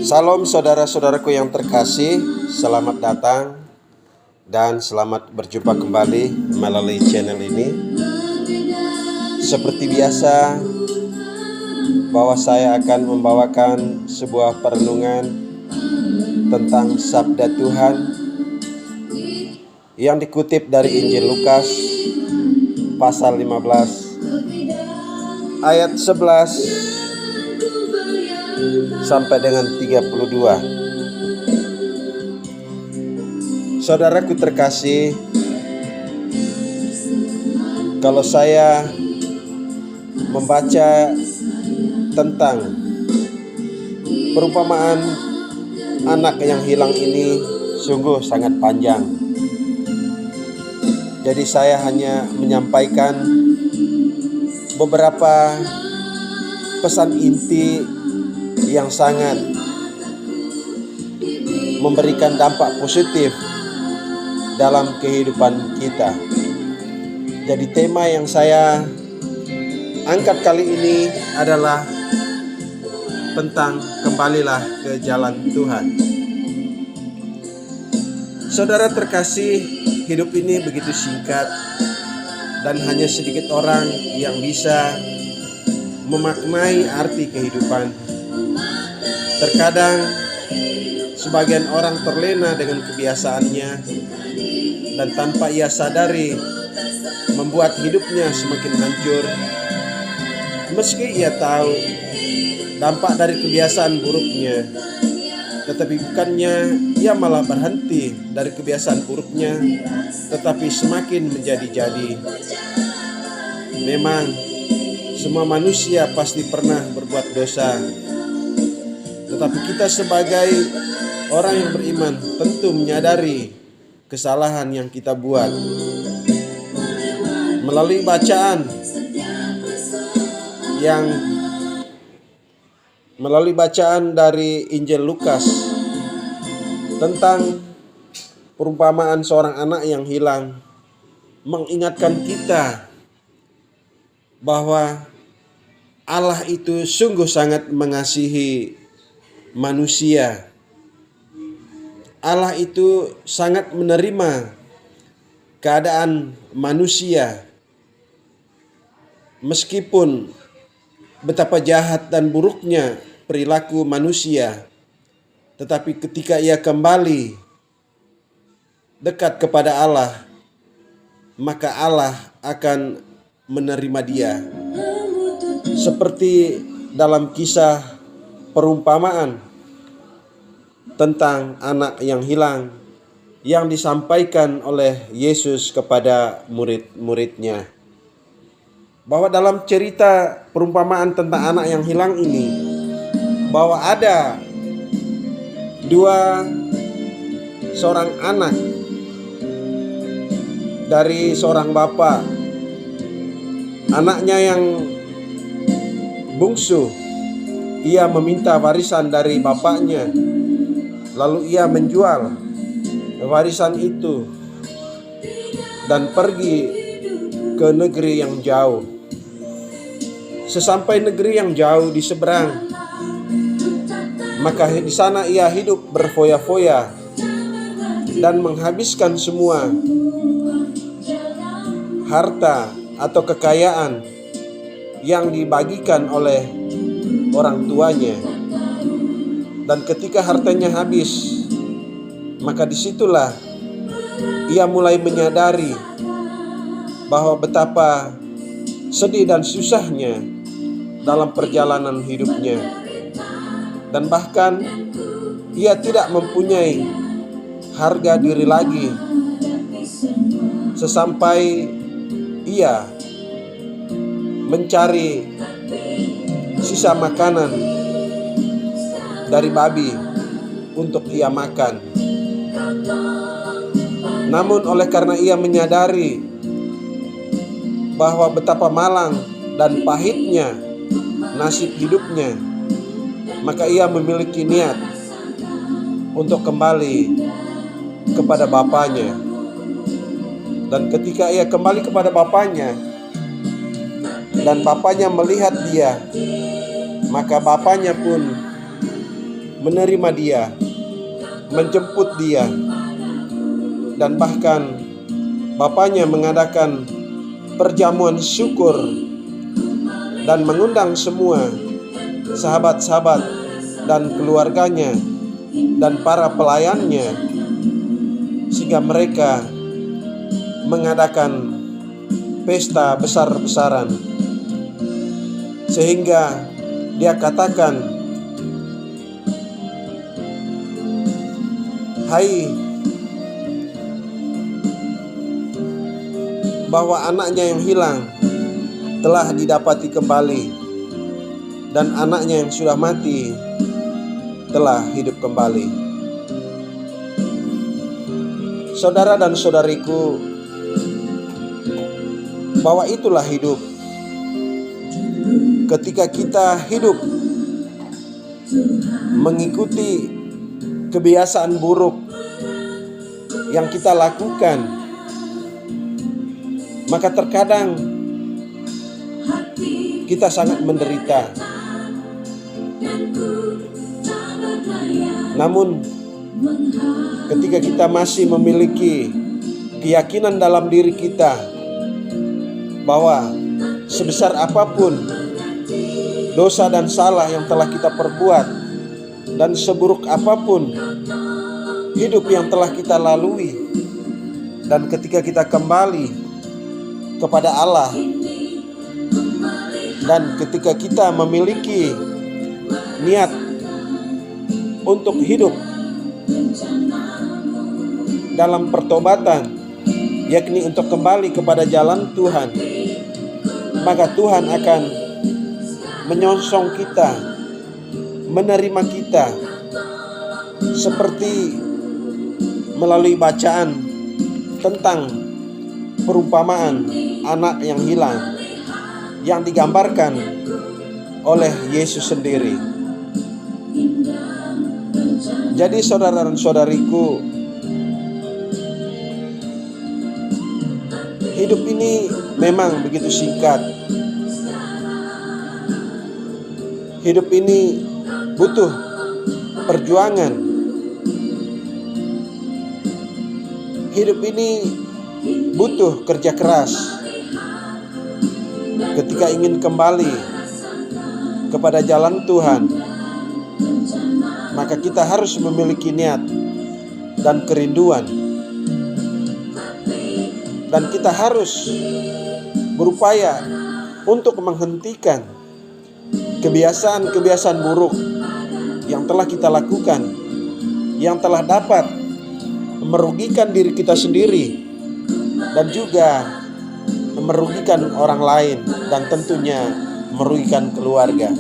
Salam saudara-saudaraku yang terkasih, selamat datang dan selamat berjumpa kembali melalui channel ini. Seperti biasa, bahwa saya akan membawakan sebuah perenungan tentang sabda Tuhan yang dikutip dari Injil Lukas pasal 15 ayat 11 sampai dengan 32. Saudaraku terkasih, kalau saya membaca tentang perumpamaan anak yang hilang ini sungguh sangat panjang. Jadi saya hanya menyampaikan beberapa pesan inti yang sangat memberikan dampak positif dalam kehidupan kita. Jadi tema yang saya angkat kali ini adalah tentang kembalilah ke jalan Tuhan. Saudara terkasih, hidup ini begitu singkat dan hanya sedikit orang yang bisa memaknai arti kehidupan. Terkadang sebagian orang terlena dengan kebiasaannya dan tanpa ia sadari membuat hidupnya semakin hancur. Meski ia tahu dampak dari kebiasaan buruknya, tetapi bukannya ia malah berhenti dari kebiasaan buruknya, tetapi semakin menjadi-jadi. Memang semua manusia pasti pernah berbuat dosa, tetapi kita sebagai orang yang beriman tentu menyadari kesalahan yang kita buat. Melalui bacaan dari Injil Lukas tentang perumpamaan seorang anak yang hilang, mengingatkan kita bahwa Allah itu sungguh sangat mengasihi manusia. Allah itu sangat menerima keadaan manusia, meskipun betapa jahat dan buruknya perilaku manusia, tetapi ketika ia kembali dekat kepada Allah, maka Allah akan menerima dia. Seperti dalam kisah perumpamaan tentang anak yang hilang yang disampaikan oleh Yesus kepada murid-muridnya. Bahwa dalam cerita perumpamaan tentang anak yang hilang ini, bahwa ada seorang anak dari seorang bapak. Anaknya yang bungsu, ia meminta warisan dari bapaknya, lalu ia menjual warisan itu dan pergi ke negeri yang jauh. Sesampai negeri yang jauh di seberang, maka di sana ia hidup berfoya-foya dan menghabiskan semua harta atau kekayaan yang dibagikan oleh orang tuanya. Dan ketika hartanya habis, maka disitulah ia mulai menyadari bahwa betapa sedih dan susahnya dalam perjalanan hidupnya. Dan bahkan ia tidak mempunyai harga diri lagi. Sesampai ia mencari sisa makanan dari babi untuk ia makan. Namun oleh karena ia menyadari bahwa betapa malang dan pahitnya nasib hidupnya, maka ia memiliki niat untuk kembali kepada bapaknya. Dan ketika ia kembali kepada bapaknya dan bapaknya melihat dia, maka bapaknya pun menerima dia, menjemput dia, dan bahkan bapaknya mengadakan perjamuan syukur dan mengundang semua sahabat-sahabat dan keluarganya dan para pelayannya, sehingga mereka mengadakan pesta besar-besaran. Sehingga dia katakan, "Hai, bahwa anaknya yang hilang telah didapati kembali, dan anaknya yang sudah mati telah hidup kembali." Saudara dan saudariku, bahwa itulah hidup. Ketika kita hidup mengikuti kebiasaan buruk yang kita lakukan, maka terkadang kita sangat menderita. Namun ketika kita masih memiliki keyakinan dalam diri kita bahwa sebesar apapun dosa dan salah yang telah kita perbuat, dan seburuk apapun hidup yang telah kita lalui, dan ketika kita kembali kepada Allah, dan ketika kita memiliki niat untuk hidup dalam pertobatan, yakni untuk kembali kepada jalan Tuhan, maka Tuhan akan menyongsong kita, menerima kita, seperti melalui bacaan tentang perumpamaan anak yang hilang yang digambarkan oleh Yesus sendiri. Jadi saudara dan saudariku, hidup ini memang begitu singkat. Hidup ini butuh perjuangan. Hidup ini butuh kerja keras. Ketika ingin kembali kepada jalan Tuhan, maka kita harus memiliki niat dan kerinduan. Dan kita harus berupaya untuk menghentikan kebiasaan-kebiasaan buruk yang telah kita lakukan, yang telah dapat merugikan diri kita sendiri dan juga merugikan orang lain, dan tentunya merugikan keluarga.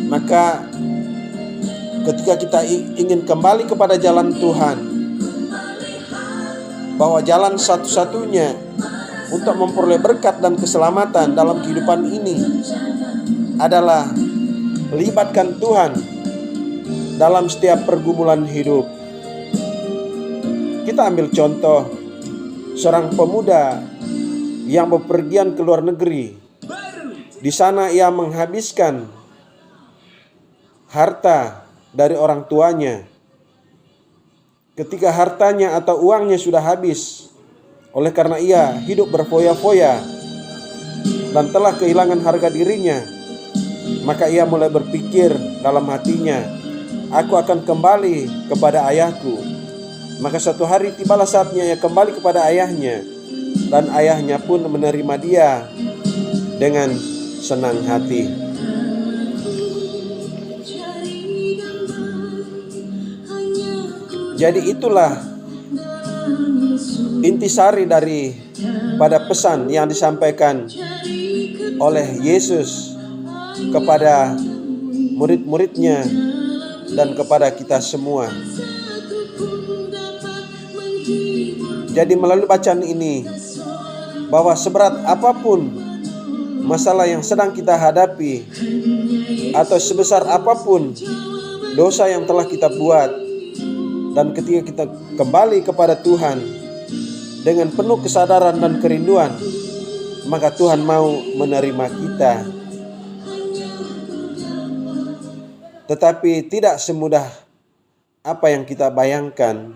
Maka ketika kita ingin kembali kepada jalan Tuhan, bahwa jalan satu-satunya untuk memperoleh berkat dan keselamatan dalam kehidupan ini adalah libatkan Tuhan dalam setiap pergumulan hidup. Kita ambil contoh seorang pemuda yang bepergian ke luar negeri. Di sana ia menghabiskan harta dari orang tuanya. Ketika hartanya atau uangnya sudah habis, oleh karena ia hidup berfoya-foya dan telah kehilangan harga dirinya, maka ia mulai berpikir dalam hatinya, "Aku akan kembali kepada ayahku." Maka suatu hari tibalah saatnya ia kembali kepada ayahnya, dan ayahnya pun menerima dia dengan senang hati. Jadi itulah intisari dari pada pesan yang disampaikan oleh Yesus kepada murid-muridnya dan kepada kita semua. Jadi melalui bacaan ini, bahwa seberat apapun masalah yang sedang kita hadapi, atau sebesar apapun dosa yang telah kita buat, dan ketika kita kembali kepada Tuhan dengan penuh kesadaran dan kerinduan, maka Tuhan mau menerima kita. tetapi tidak semudah apa yang kita bayangkan.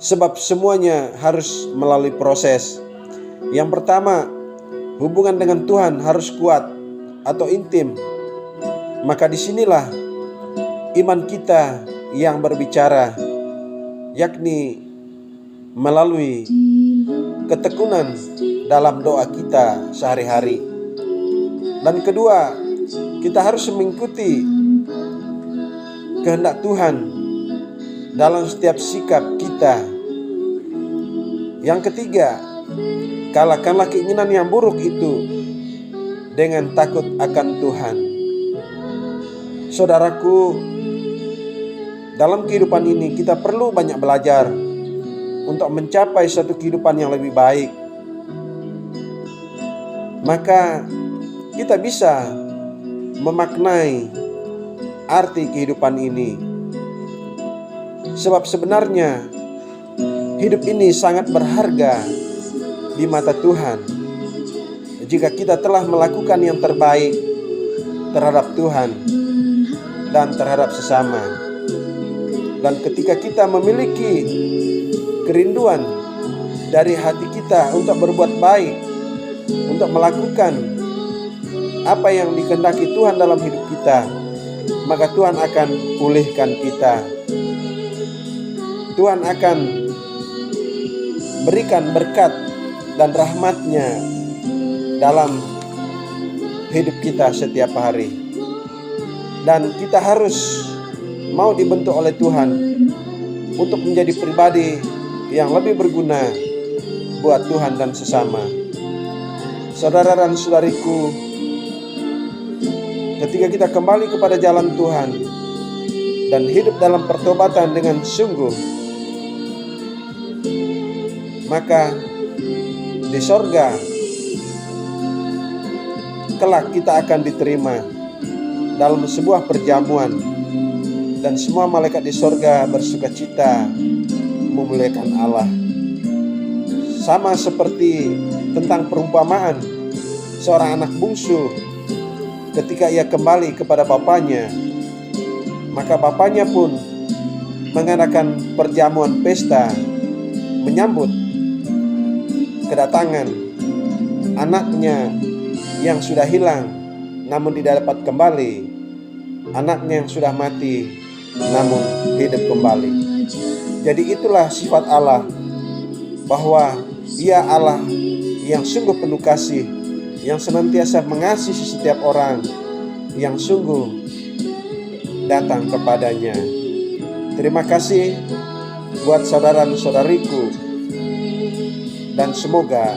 Sebab semuanya harus melalui proses. Yang pertama, hubungan dengan Tuhan harus kuat atau intim. Maka disinilah iman kita yang berbicara, yakni melalui ketekunan dalam doa kita sehari-hari. Dan kedua, kita harus mengikuti kehendak Tuhan dalam setiap sikap kita. Yang ketiga, kalahkanlah keinginan yang buruk itu dengan takut akan Tuhan. Saudaraku, dalam kehidupan ini kita perlu banyak belajar untuk mencapai satu kehidupan yang lebih baik. Maka kita bisa memaknai arti kehidupan ini. Sebab sebenarnya hidup ini sangat berharga di mata Tuhan jika kita telah melakukan yang terbaik terhadap Tuhan dan terhadap sesama. Dan ketika kita memiliki kerinduan dari hati kita untuk berbuat baik, untuk melakukan apa yang dikehendaki Tuhan dalam hidup kita, maka Tuhan akan pulihkan kita. Tuhan akan berikan berkat dan rahmat-Nya dalam hidup kita setiap hari. Dan kita harus mau dibentuk oleh Tuhan untuk menjadi pribadi yang lebih berguna buat Tuhan dan sesama. Saudara dan saudariku, ketika kita kembali kepada jalan Tuhan dan hidup dalam pertobatan dengan sungguh, maka di sorga kelak kita akan diterima dalam sebuah perjamuan, dan semua malaikat di sorga bersukacita memuliakan Allah. Sama seperti tentang perumpamaan seorang anak bungsu ketika ia kembali kepada bapaknya, maka bapaknya pun mengadakan perjamuan pesta menyambut kedatangan anaknya yang sudah hilang namun tidak dapat kembali, anaknya yang sudah mati namun hidup kembali. Jadi itulah sifat Allah, bahwa Dia Allah yang sungguh penuh kasih, yang senantiasa mengasihi setiap orang yang sungguh datang kepadanya. Terima kasih buat saudara dan saudariku, dan semoga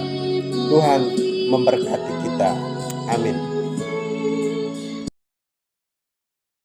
Tuhan memberkati kita. Amin.